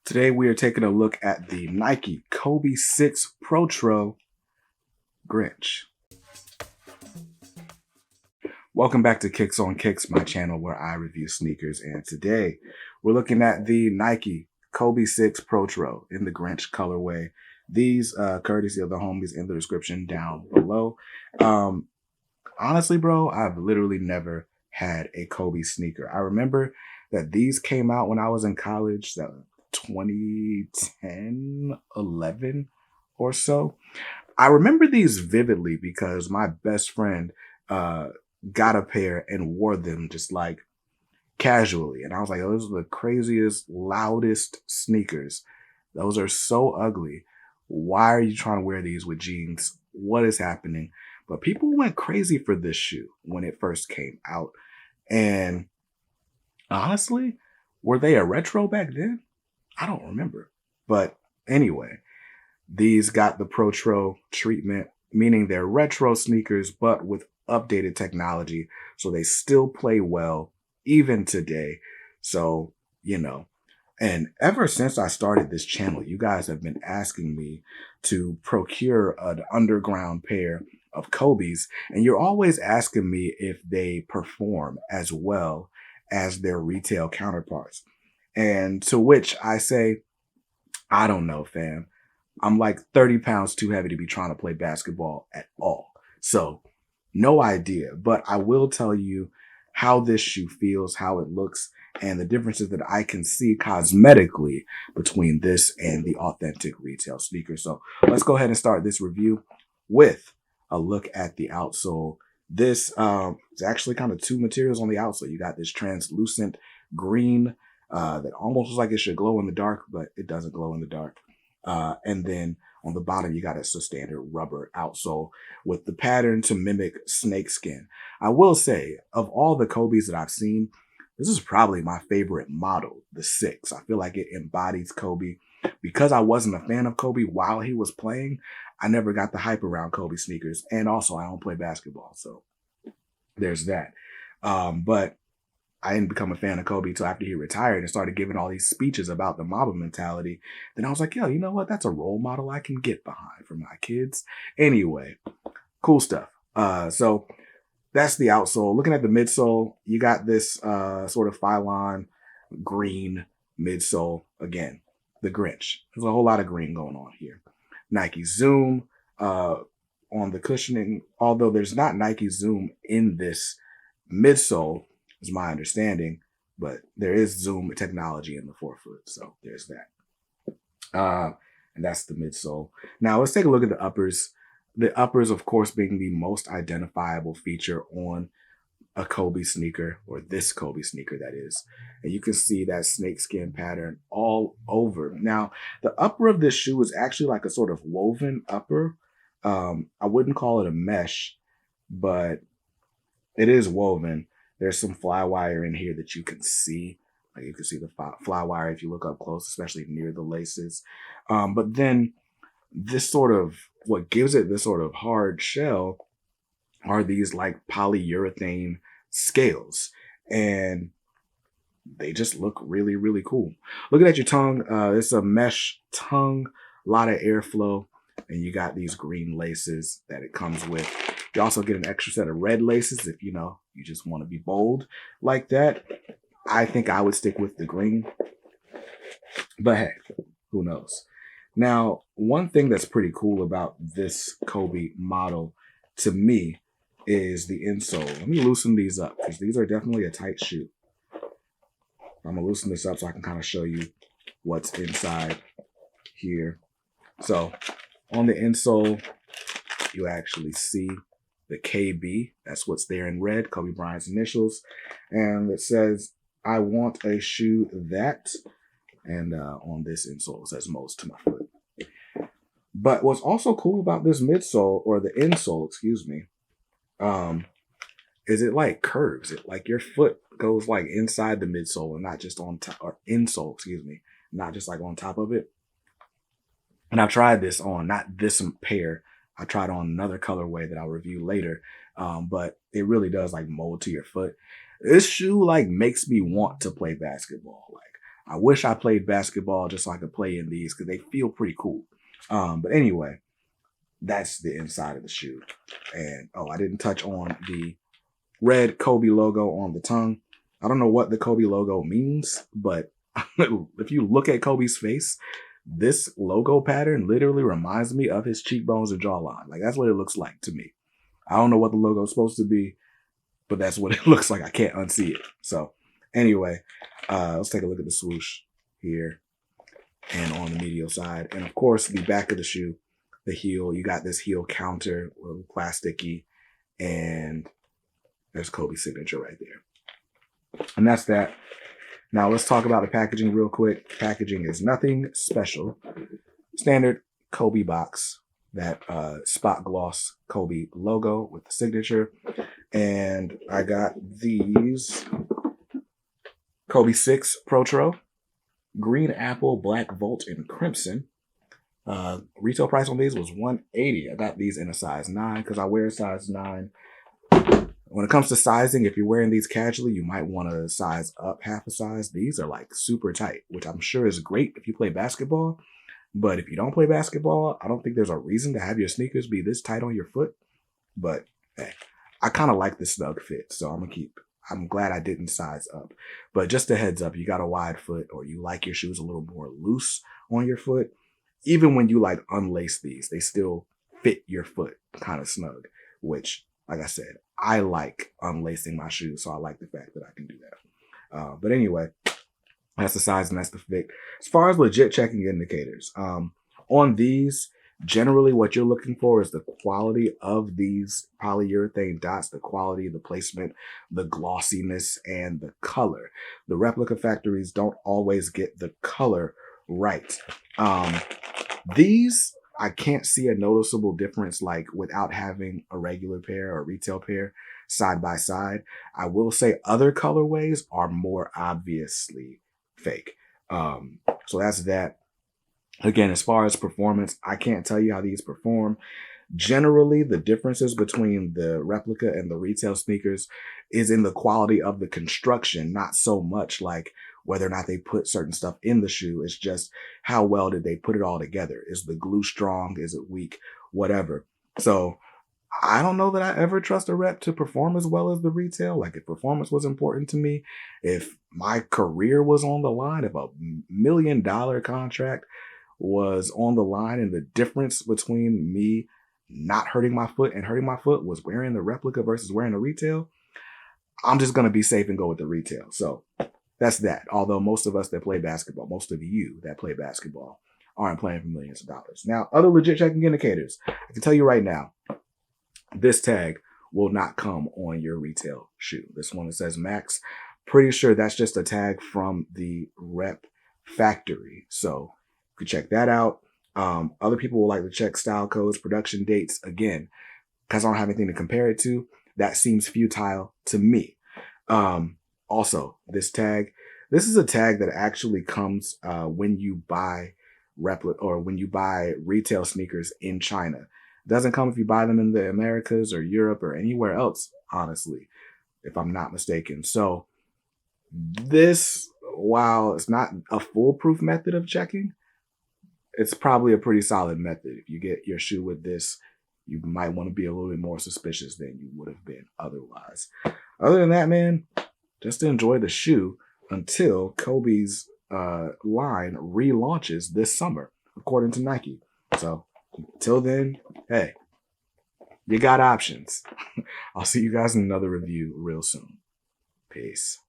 Today we are taking a look at the Nike Kobe 6 Protro Grinch. Welcome back to Kicks on Kicks, my channel where I review sneakers. And today we're looking at the Nike Kobe 6 Protro in the Grinch colorway. These courtesy of the homies in the description down below. Honestly, bro, I've literally never had a Kobe sneaker. I remember that these came out when I was in college, that 2010, 11 or so. I remember these vividly because my best friend got a pair and wore them just like casually. And I was like, oh, those are the craziest, loudest sneakers. Those are so ugly. Why are you trying to wear these with jeans? What is happening? But people went crazy for this shoe when it first came out. And honestly, were they a retro back then? I don't remember. But anyway, these got the Protro treatment, meaning they're retro sneakers, but with updated technology. So they still play well, even today. So, you know, and ever since I started this channel, you guys have been asking me to procure an underground pair of Kobe's, and you're always asking me if they perform as well as their retail counterparts. And to which I say, I don't know, fam. I'm like 30 pounds too heavy to be trying to play basketball at all. So no idea, but I will tell you how this shoe feels, how it looks, and the differences that I can see cosmetically between this and the authentic retail sneaker. So let's go ahead and start this review with a look at the outsole. This is actually kind of two materials on the outsole. You got this translucent green that almost looks like it should glow in the dark, but it doesn't glow in the dark. And then on the bottom, you got a standard rubber outsole with the pattern to mimic snakeskin. I will say, of all the Kobe's that I've seen, this is probably my favorite model, the 6. I feel like it embodies Kobe. Because I wasn't a fan of Kobe while he was playing, I never got the hype around Kobe sneakers. And also, I don't play basketball, so there's that. But I didn't become a fan of Kobe until after he retired and started giving all these speeches about the Mamba mentality. Then I was like, yo, you know what? That's a role model I can get behind for my kids. Anyway, cool stuff. So that's the outsole. Looking at the midsole, you got this sort of Phylon green midsole. Again, the Grinch. There's a whole lot of green going on here. Nike Zoom on the cushioning, although there's not Nike Zoom in this midsole, is my understanding, but there is Zoom technology in the forefoot, so there's that. And that's the midsole. Now let's take a look at the uppers. The uppers, of course, being the most identifiable feature on a Kobe sneaker, or this Kobe sneaker that is. And you can see that snakeskin pattern all over. Now, the upper of this shoe is actually like a sort of woven upper. I wouldn't call it a mesh, but it is woven. There's some fly wire in here that you can see. Like you can see the fly wire if you look up close, especially near the laces. But then this sort of, what gives it this sort of hard shell are these like polyurethane scales. And they just look really, really cool. Looking at your tongue, it's a mesh tongue, a lot of airflow. And you got these green laces that it comes with. You also get an extra set of red laces if, you know, you just want to be bold like that. I think I would stick with the green. But hey, who knows? Now, one thing that's pretty cool about this Kobe model to me is the insole. Let me loosen these up because these are definitely a tight shoe. I'm going to loosen this up so I can kind of show you what's inside here. So on the insole, you actually see the KB. That's what's there in red, Kobe Bryant's initials. And it says, I want a shoe that. And on this insole, it says most to my foot. But what's also cool about this midsole, or the insole, excuse me, is it like curves. It like your foot goes like inside the midsole and not just on top, or insole, excuse me, not just like on top of it. And I've tried this on, not this pair, I tried on another colorway that I'll review later, but it really does like mold to your foot. This shoe like makes me want to play basketball. Like I wish I played basketball just so I could play in these because they feel pretty cool. But anyway, that's the inside of the shoe. And oh, I didn't touch on the red Kobe logo on the tongue. I don't know what the Kobe logo means, but if you look at Kobe's face, this logo pattern literally reminds me of his cheekbones and jawline. Like, that's what it looks like to me. I don't know what the logo is supposed to be, but that's what it looks like. I can't unsee it. So anyway, let's take a look at the swoosh here and on the medial side. And of course, the back of the shoe, the heel, you got this heel counter, a little plasticky, and there's Kobe's signature right there. And that's that. Now let's talk about the packaging real quick. Packaging is nothing special. Standard Kobe box, that spot gloss Kobe logo with the signature. And I got these Kobe 6 Protro, green apple, black volt, and crimson. Retail price on these was $180. I got these in a size 9 because I wear a size 9. When it comes to sizing, if you're wearing these casually, you might want to size up half a size. These are like super tight, which I'm sure is great if you play basketball. But if you don't play basketball, I don't think there's a reason to have your sneakers be this tight on your foot. But hey, I kind of like the snug fit, so I'm glad I didn't size up. But just a heads up, you got a wide foot or you like your shoes a little more loose on your foot, even when you like unlace these, they still fit your foot kind of snug, which, like I said, I like unlacing my shoes, so I like the fact that I can do that. But anyway, that's the size and that's the fit. As far as legit checking indicators, on these, generally what you're looking for is the quality of these polyurethane dots, the quality, the placement, the glossiness, and the color. The replica factories don't always get the color right. These, I can't see a noticeable difference like without having a regular pair or retail pair side by side. I will say other colorways are more obviously fake. So that's that. Again, as far as performance, I can't tell you how these perform. Generally, the differences between the replica and the retail sneakers is in the quality of the construction, not so much like whether or not they put certain stuff in the shoe. It's just how well did they put it all together? Is the glue strong? Is it weak? Whatever. So I don't know that I ever trust a rep to perform as well as the retail. Like if performance was important to me, if my career was on the line, if $1 million contract was on the line and the difference between me not hurting my foot and hurting my foot was wearing the replica versus wearing the retail, I'm just going to be safe and go with the retail. So that's that. Although most of us that play basketball, most of you that play basketball aren't playing for millions of dollars. Now, other legit checking indicators. I can tell you right now, this tag will not come on your retail shoe. This one that says Max, pretty sure that's just a tag from the rep factory. So you can check that out. Other people will like to check style codes, production dates. Again, because I don't have anything to compare it to, that seems futile to me. Also, this tag, this is a tag that actually comes when you buy when you buy retail sneakers in China. It doesn't come if you buy them in the Americas or Europe or anywhere else, honestly, if I'm not mistaken. So this, while it's not a foolproof method of checking, it's probably a pretty solid method. If you get your shoe with this, you might want to be a little bit more suspicious than you would have been otherwise. Other than that, man, just enjoy the shoe until Kobe's line relaunches this summer, according to Nike. So until then, hey, you got options. I'll see you guys in another review real soon. Peace.